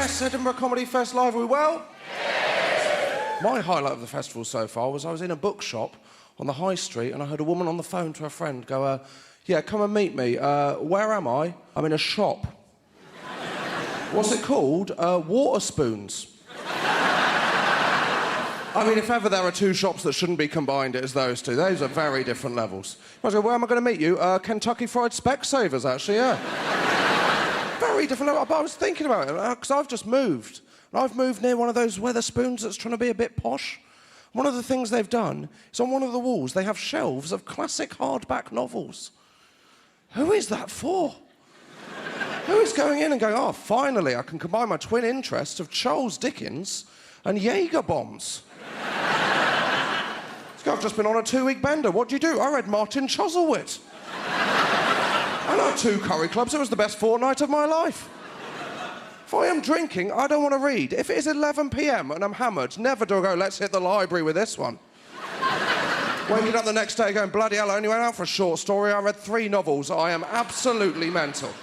Yes, Edinburgh Comedy Fest live, are we well? Yes. My highlight of the festival so far was I was in a bookshop on the high street and I heard a woman on the phone to her friend go, yeah, come and meet me. Where am I? I'm in a shop. What's it called? Water Spoons. I mean, if ever there are two shops that shouldn't be combined, it is those two. Those are very different levels. I go, where am I going to meet you? Kentucky Fried Specsavers, actually, yeah. Very different level. But I was thinking about it, because I've just moved. And I've moved near one of those Weatherspoons that's trying to be a bit posh. One of the things they've done is on one of the walls, they have shelves of classic hardback novels. Who is that for? Who is going in and going, oh, finally, I can combine my twin interests of Charles Dickens and Jaeger bombs. I've just been on a 2-week bender. What do you do? I read Martin Chuzzlewit. I had 2 curry clubs. It was the best fortnight of my life. If I am drinking, I don't want to read. If it is 11 p.m. and I'm hammered, never do I go, let's hit the library with this one. Waking up the next day going, bloody hell, I only went out for a short story. I read 3 novels. I am absolutely mental.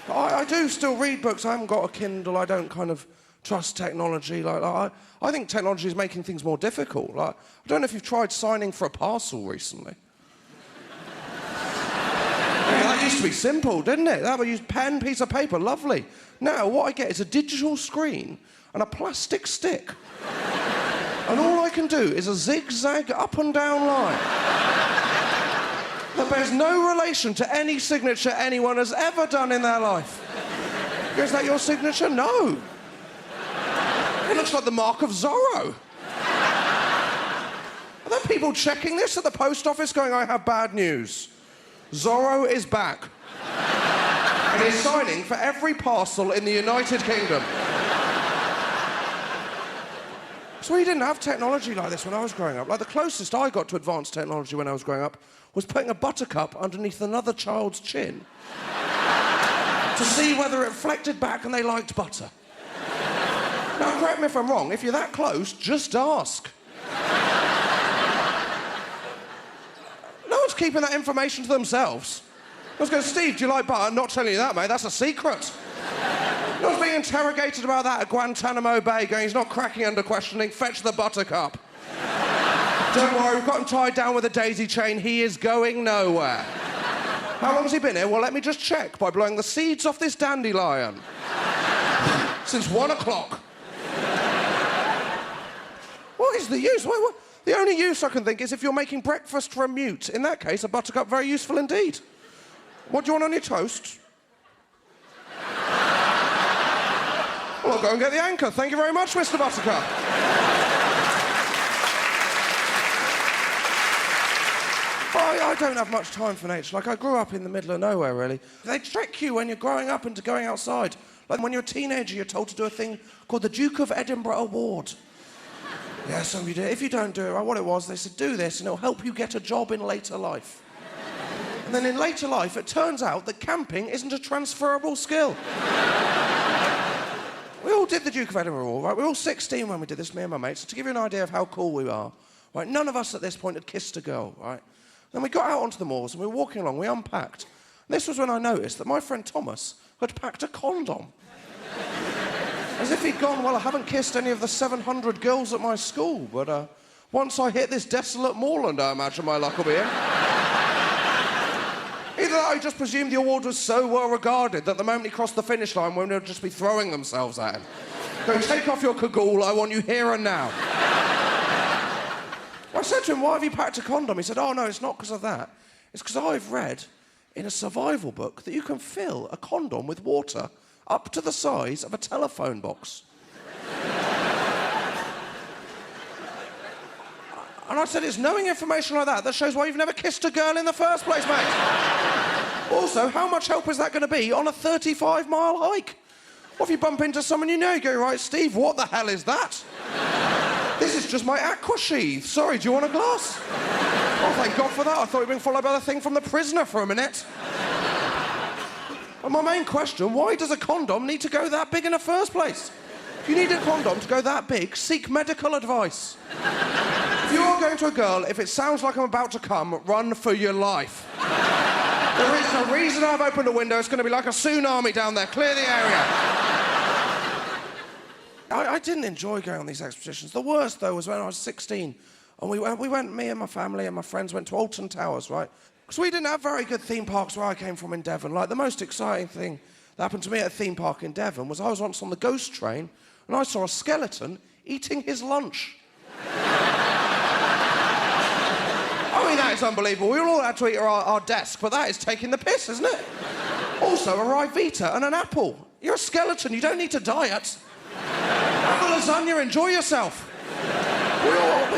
I do still read books. I haven't got a Kindle. I don't kind of trust technology. I think technology is making things more difficult. I don't know if you've tried signing for a parcel recently. That used to be simple, didn't it? That would use pen, piece of paper, lovely. Now, what I get is a digital screen and a plastic stick. And all I can do is a zigzag up and down line that bears no relation to any signature anyone has ever done in their life. Is that your signature? No. It looks like the mark of Zorro. Are there people checking this at the post office going, I have bad news. Zorro is back. And he's signing for every parcel in the United Kingdom. So we didn't have technology like this when I was growing up. Like, the closest I got to advanced technology when I was growing up was putting a buttercup underneath another child's chin to see whether it reflected back and they liked butter. Now, correct me if I'm wrong, if you're that close, just ask. No one's keeping that information to themselves. I was going, Steve, do you like butter? I'm not telling you that, mate, that's a secret. No one's being interrogated about that at Guantanamo Bay, going, he's not cracking under questioning, fetch the buttercup. Don't worry, we've got him tied down with a daisy chain, he is going nowhere. How long has he been here? Well, let me just check by blowing the seeds off this dandelion. Since 1 o'clock. What is the use? What? The only use I can think is if you're making breakfast for a mute. In that case, a buttercup, very useful indeed. What do you want on your toast? Well, I'll go and get the anchor. Thank you very much, Mr. Buttercup. I don't have much time for nature. Like, I grew up in the middle of nowhere, really. They trick you when you're growing up into going outside. Like, when you're a teenager, you're told to do a thing called the Duke of Edinburgh Award. Yeah, so you do it. If you don't do it, what it was, they said, do this, and it'll help you get a job in later life. And then in later life, it turns out that camping isn't a transferable skill. We all did the Duke of Edinburgh Award, right? We were all 16 when we did this, me and my mates. So to give you an idea of how cool we are, right, none of us at this point had kissed a girl, right? Then we got out onto the moors and we were walking along, we unpacked. And this was when I noticed that my friend Thomas had packed a condom. As if he'd gone, well, I haven't kissed any of the 700 girls at my school, but once I hit this desolate moorland, I imagine my luck will be in. Either that or he just presumed the award was so well regarded that the moment he crossed the finish line, women would just be throwing themselves at him. Going, take off your cagoule, I want you here and now. Well, I said to him, why have you packed a condom? He said, oh, no, it's not because of that. It's because I've read in a survival book that you can fill a condom with water up to the size of a telephone box. And I said, it's knowing information like that shows why you've never kissed a girl in the first place, mate. Also, how much help is that going to be on a 35-mile hike? What if you bump into someone you know, you go, right, Steve, what the hell is that? This is just my aqua sheath. Sorry, do you want a glass? Oh, thank God for that. I thought you were being followed by the thing from The Prisoner for a minute. And my main question, why does a condom need to go that big in the first place? If you need a condom to go that big, seek medical advice. If you are going to a girl, if it sounds like I'm about to come, run for your life. There is a reason I've opened a window. It's going to be like a tsunami down there. Clear the area. I didn't enjoy going on these expeditions. The worst, though, was when I was 16. And we went, me and my family and my friends went to Alton Towers, right? Because we didn't have very good theme parks where I came from in Devon. Like, the most exciting thing that happened to me at a theme park in Devon was I was once on the ghost train and I saw a skeleton eating his lunch. I mean, that is unbelievable. We all had to eat our desk, but that is taking the piss, isn't it? Also, a Rivita and an apple. You're a skeleton, you don't need to diet. Have a lasagna, enjoy yourself.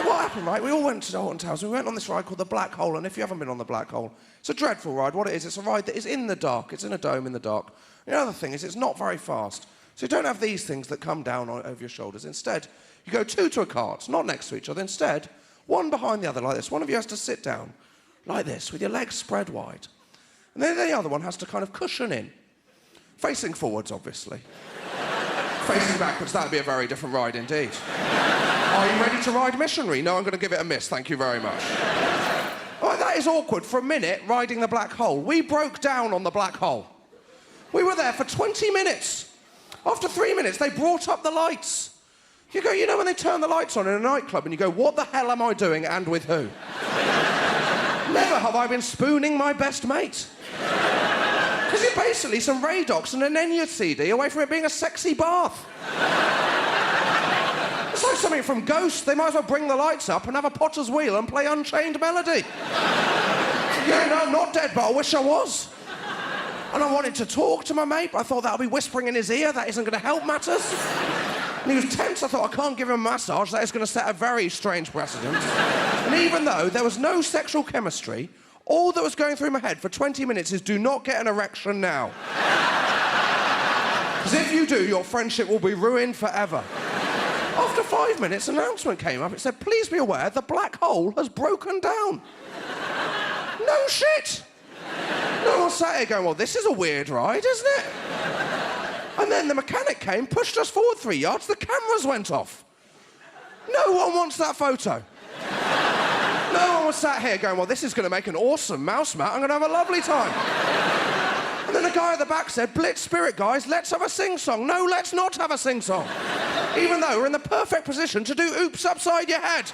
What happened, right? We all went to Alton Towers. We went on this ride called the Black Hole, and if you haven't been on the Black Hole, it's a dreadful ride. What it is, it's a ride that is in the dark. It's in a dome in the dark. The other thing is it's not very fast. So you don't have these things that come down over your shoulders. Instead, you go two to a cart, not next to each other. Instead, one behind the other like this. One of you has to sit down like this with your legs spread wide. And then the other one has to kind of cushion in. Facing forwards, obviously. Facing backwards, that would be a very different ride indeed. Are you ready to ride missionary? No, I'm going to give it a miss, thank you very much. Oh, that is awkward for a minute, riding the Black Hole. We broke down on the Black Hole. We were there for 20 minutes. After 3 minutes, they brought up the lights. You go, you know when they turn the lights on in a nightclub and you go, what the hell am I doing and with who? Never have I been spooning my best mate. Because you're basically some Radox and an Enya CD away from it being a sexy bath. It's like something from Ghost. They might as well bring the lights up and have a Potter's Wheel and play Unchained Melody. Yeah, no, I'm not dead, but I wish I was. And I wanted to talk to my mate, but I thought that would be whispering in his ear. That isn't going to help matters. And he was tense. I thought, I can't give him a massage. That is going to set a very strange precedent. And even though there was no sexual chemistry, all that was going through my head for 20 minutes is do not get an erection now. Because if you do, your friendship will be ruined forever. After 5 minutes, an announcement came up. It said, please be aware, the Black Hole has broken down. No shit. No one sat here going, well, this is a weird ride, isn't it? And then the mechanic came, pushed us forward 3 yards, the cameras went off. No one wants that photo. No one was sat here going, well, this is going to make an awesome mouse mat. I'm going to have a lovely time. And then the guy at the back said, Blitz Spirit, guys, let's have a sing-song. No, let's not have a sing-song. Even though we're in the perfect position to do Oops Upside Your Head.